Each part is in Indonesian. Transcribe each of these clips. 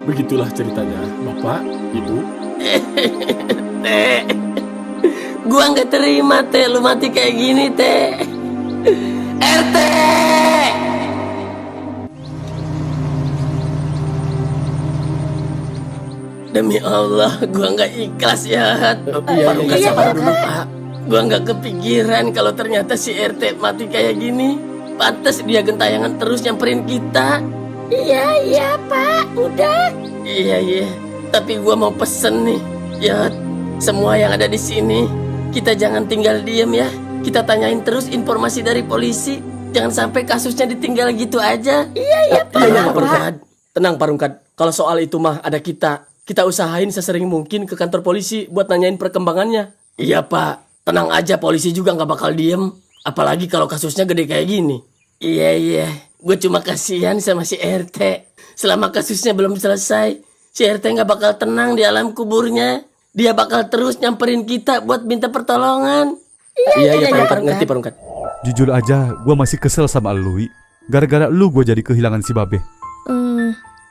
Begitulah ceritanya, Bapak, Ibu. Teh, gua nggak terima Teh, lu mati kayak gini Teh. RT. Demi Allah, gua nggak ikhlas ya. Pak, sabar dulu Pak. Gua nggak kepikiran kalau ternyata si RT mati kayak gini. Pantes dia gentayangan terus nyamperin kita. Iya Pak, udah. Iya. Tapi gua mau pesen nih, ya. Semua yang ada di sini, kita jangan tinggal diem ya. Kita tanyain terus informasi dari polisi. Jangan sampai kasusnya ditinggal gitu aja. Iya Pak. Tenang Pak Rungkat. Kalau soal itu mah ada kita. Kita usahain sesering mungkin ke kantor polisi buat nanyain perkembangannya. Iya Pak, tenang aja, polisi juga nggak bakal diem. Apalagi kalau kasusnya gede kayak gini. Iya, gue cuma kasihan sama si RT. Selama kasusnya belum selesai, si RT nggak bakal tenang di alam kuburnya. Dia bakal terus nyamperin kita buat minta pertolongan. Iya Pak Rungkat, ngerti Pak Rungkat. Jujur aja, gue masih kesel sama lu, Wi. Gara-gara lu gue jadi kehilangan si Babe.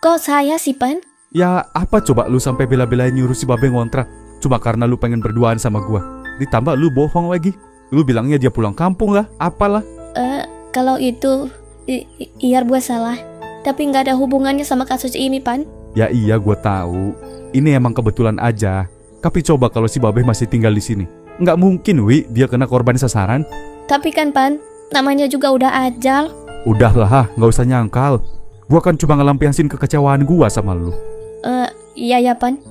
Kok saya sih, Pan? Ya apa coba lu sampai bela-belain nyuruh si Babe ngontrak cuma karena lu pengen berduaan sama gua. Ditambah lu bohong lagi. Lu bilangnya dia pulang kampung lah, apalah. Kalau itu iya gua salah. Tapi nggak ada hubungannya sama kasus ini, Pan. Ya iya gua tahu. Ini emang kebetulan aja. Tapi coba kalau si Babe masih tinggal di sini. Nggak mungkin, Wi, dia kena korban sasaran. Tapi kan, Pan, namanya juga udah ajal. Udahlah, nggak usah nyangkal. Gua kan cuma ngelampiasin kekecewaan gua sama lu. Iya ya, Pan.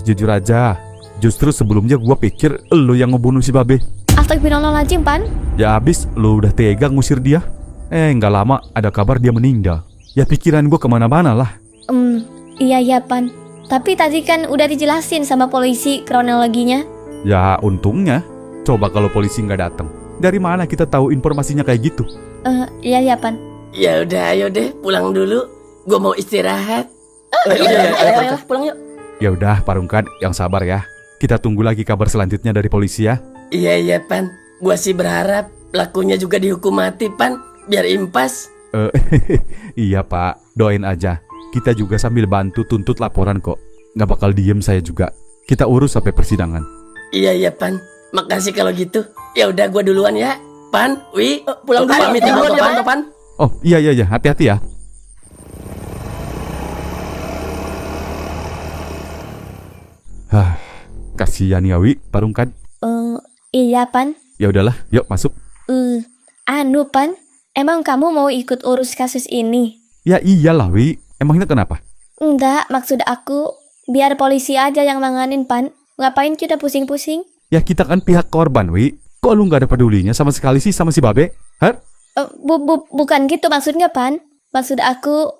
Jujur aja, justru sebelumnya gua pikir lu yang ngebunuh si Babe. Astagfirullahaladzim, Pan. Ya abis lu udah tega ngusir dia. Nggak lama ada kabar dia meninggal. Ya pikiran gua kemana-mana lah. Iya ya, Pan. Tapi tadi kan udah dijelasin sama polisi kronologinya. Ya untungnya. Coba kalau polisi nggak datang, dari mana kita tahu informasinya kayak gitu? Iya ya, Pan. Ya udah, ayo deh pulang dulu. Gue mau istirahat. Ayo, pulang yuk. Ya udah, Pak Rungkat, yang sabar ya. Kita tunggu lagi kabar selanjutnya dari polisi ya. Iya Pan. Gua sih berharap pelakunya juga dihukum mati Pan, biar impas. Iya Pak, doain aja. Kita juga sambil bantu tuntut laporan kok. Nggak bakal diem saya juga. Kita urus sampai persidangan. Iya Pan. Makasih kalau gitu. Ya udah gua duluan ya. Pan, Wi, Pulang dulu. pamit ya Pan. Oh iya, hati-hati ya. Kasihan ya Wi, Pak Rungkat. Iya, Pan. Ya udahlah, yuk masuk. Pan, emang kamu mau ikut urus kasus ini? Ya iyalah Wi, emangnya kenapa? Enggak, maksud aku biar polisi aja yang nanganin, Pan. Ngapain kita pusing-pusing? Ya kita kan pihak korban Wi. Kok lu gak ada pedulinya sama sekali sih sama si Babe? Hah? Bukan gitu maksudnya, Pan. Maksud aku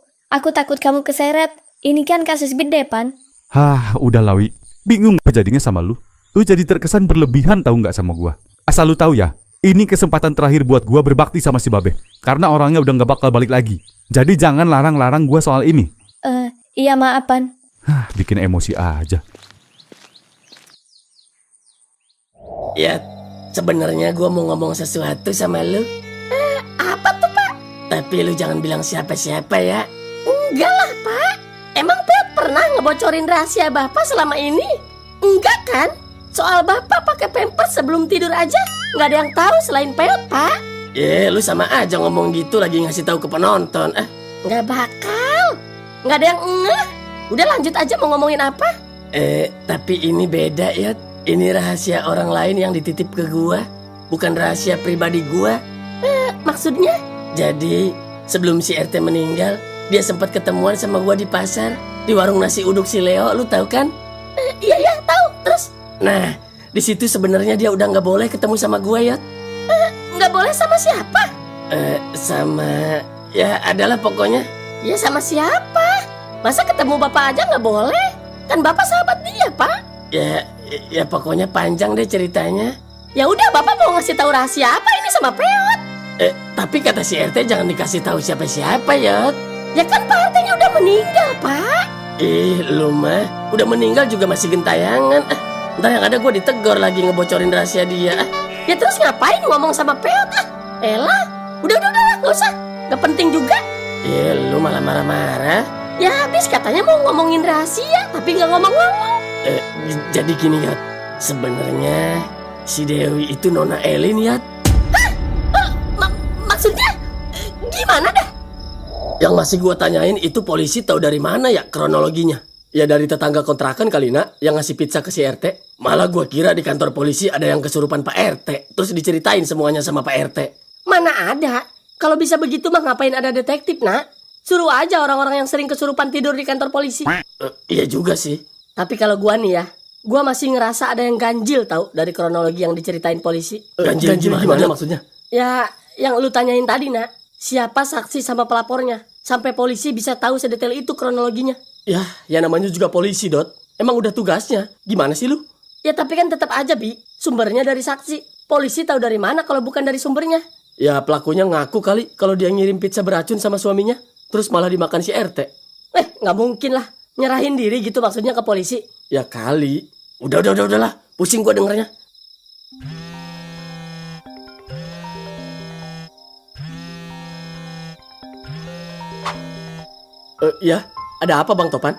takut kamu keseret. Ini kan kasus gede, Pan. Udahlah Wi. Bingung apa jadinya sama lu. Lu jadi terkesan berlebihan tahu nggak sama gua. Asal lu tahu ya, ini kesempatan terakhir buat gua berbakti sama si Babe. Karena orangnya udah nggak bakal balik lagi. Jadi jangan larang-larang gua soal ini. Iya maaf, Pan. Bikin emosi aja. Ya, sebenarnya gua mau ngomong sesuatu sama lu. Apa tuh Pak? Tapi lu jangan bilang siapa-siapa ya. Enggak lah Pak. Emang Peot pernah ngebocorin rahasia Bapak selama ini? Enggak kan? Soal Bapak pakai pampers sebelum tidur aja nggak ada yang tahu selain Peot, Pak. Lu sama aja ngomong gitu lagi ngasih tahu ke penonton. Nggak bakal. Nggak ada yang ngeh. Udah lanjut aja mau ngomongin apa? Tapi ini beda ya. Ini rahasia orang lain yang dititip ke gua, bukan rahasia pribadi gua. Maksudnya? Jadi sebelum si RT meninggal, dia sempat ketemuan sama gua di pasar, di warung nasi uduk si Leo, lu tahu kan? Iya, tahu. Terus? Nah, di situ sebenarnya dia udah nggak boleh ketemu sama gua, Yot. Nggak boleh sama siapa? Sama, ya adalah pokoknya. Ya sama siapa? Masa ketemu Bapak aja nggak boleh? Kan Bapak sahabat dia, Pak. Ya pokoknya panjang deh ceritanya. Ya udah, Bapak mau ngasih tahu rahasia apa ini sama Peot? Tapi kata si RT jangan dikasih tahu siapa-siapa, Yot. Ya kan Pak RT-nya udah meninggal, Pak. Lu mah udah meninggal juga masih gentayangan. Ntar yang ada gue ditegor lagi ngebocorin rahasia dia. Ya terus ngapain ngomong sama Peot? Elah, udah, nggak usah. Nggak penting juga. Lu malah marah-marah. Ya habis katanya mau ngomongin rahasia, tapi nggak ngomong-ngomong. Jadi gini ya, sebenarnya si Dewi itu Nona Elin ya. Maksudnya gimana dah? Yang masih gua tanyain itu polisi tahu dari mana ya kronologinya? Ya dari tetangga kontrakan kali nak, yang ngasih pizza ke si RT. Malah gua kira di kantor polisi ada yang kesurupan Pak RT, terus diceritain semuanya sama Pak RT. Mana ada? Kalau bisa begitu mah ngapain ada detektif nak? Suruh aja orang-orang yang sering kesurupan tidur di kantor polisi. Iya juga sih. Tapi kalau gua nih ya, gua masih ngerasa ada yang ganjil tahu dari kronologi yang diceritain polisi. Ganjil gimana maksudnya? Ya, yang lu tanyain tadi nak, siapa saksi sama pelapornya? Sampai polisi bisa tahu sedetail itu kronologinya. Ya namanya juga polisi, Dot. Emang udah tugasnya. Gimana sih lu? Ya tapi kan tetap aja, Bi. Sumbernya dari saksi. Polisi tahu dari mana kalau bukan dari sumbernya? Ya pelakunya ngaku kali kalau dia ngirim pizza beracun sama suaminya. Terus malah dimakan si RT. Nggak mungkin lah. Nyerahin diri gitu maksudnya ke polisi. Ya kali. Udahlah. Pusing gua dengernya. Ya, ada apa Bang Topan?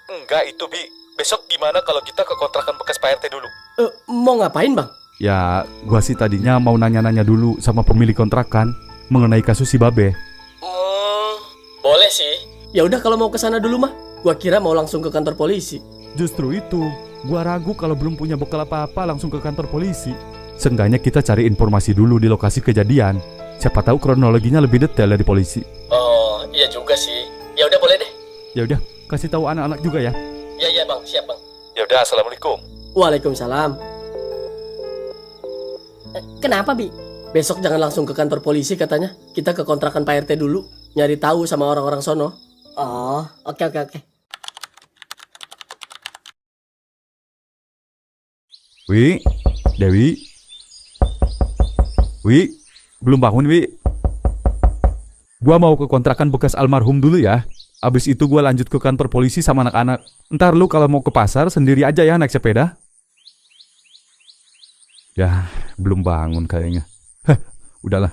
Enggak itu Bi. Besok gimana kalau kita ke kontrakan bekas Pak RT dulu? Mau ngapain Bang? Ya, gua sih tadinya mau nanya-nanya dulu sama pemilik kontrakan mengenai kasus si Babe. Boleh sih. Ya udah kalau mau ke sana dulu mah. Gua kira mau langsung ke kantor polisi. Justru itu, gua ragu kalau belum punya bekal apa-apa langsung ke kantor polisi. Seenggaknya kita cari informasi dulu di lokasi kejadian. Siapa tahu kronologinya lebih detail dari polisi. Oh, iya juga sih. Ya udah boleh deh. Ya udah, kasih tahu anak-anak juga ya. Iya Bang, siap Bang. Ya udah, assalamualaikum. Waalaikumsalam. Kenapa, Bi? Besok jangan langsung ke kantor polisi katanya. Kita ke kontrakan Pak RT dulu, nyari tahu sama orang-orang sono. Oh, oke. Wi, Dewi. Wi, belum bangun Wi. Gua mau ke kontrakan bekas almarhum dulu ya. Abis itu gua lanjut ke kantor polisi sama anak-anak. Ntar lu kalau mau ke pasar sendiri aja ya naik sepeda. Ya, belum bangun kayaknya. Udahlah.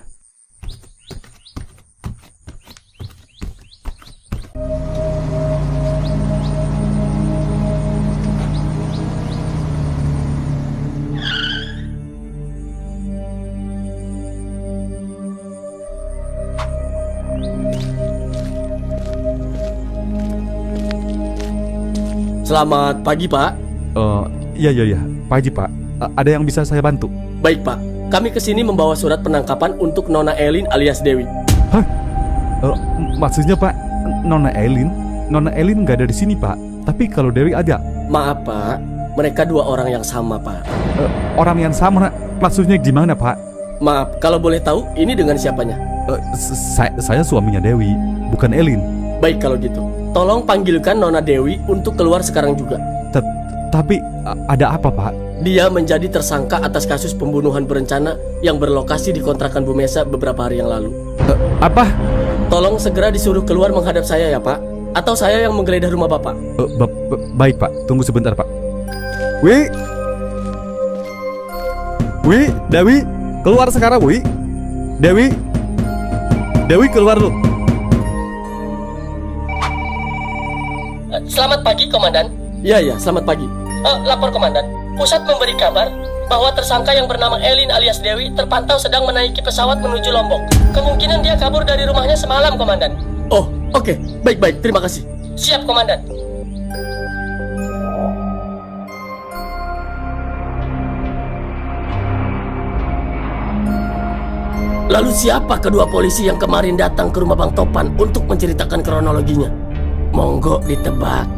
Selamat pagi Pak. Iya. Pak Haji Pak, ada yang bisa saya bantu? Baik Pak, kami kesini membawa surat penangkapan untuk Nona Elin alias Dewi. Hah? Maksudnya Pak, Nona Elin? Nona Elin nggak ada di sini Pak. Tapi kalau Dewi ada. Maaf Pak, mereka dua orang yang sama Pak. Orang yang sama, maksudnya gimana Pak? Maaf, kalau boleh tahu ini dengan siapanya? Saya suaminya Dewi, bukan Elin. Baik kalau gitu, tolong panggilkan Nona Dewi untuk keluar sekarang juga. Tapi ada apa Pak? Dia menjadi tersangka atas kasus pembunuhan berencana yang berlokasi di kontrakan Bu Mesa beberapa hari yang lalu. Apa? Tolong segera disuruh keluar menghadap saya ya Pak. Atau saya yang menggeledah rumah Bapak. Baik Pak, tunggu sebentar Pak. Wi, Dewi, keluar sekarang Wi. Dewi keluar lu. Selamat pagi, Komandan. Iya, selamat pagi. Lapor Komandan. Pusat memberi kabar bahwa tersangka yang bernama Elin alias Dewi terpantau sedang menaiki pesawat menuju Lombok. Kemungkinan dia kabur dari rumahnya semalam, Komandan. Oh, oke. Baik, terima kasih. Siap, Komandan. Lalu siapa kedua polisi yang kemarin datang ke rumah Bang Topan untuk menceritakan kronologinya? Monggo ditebak.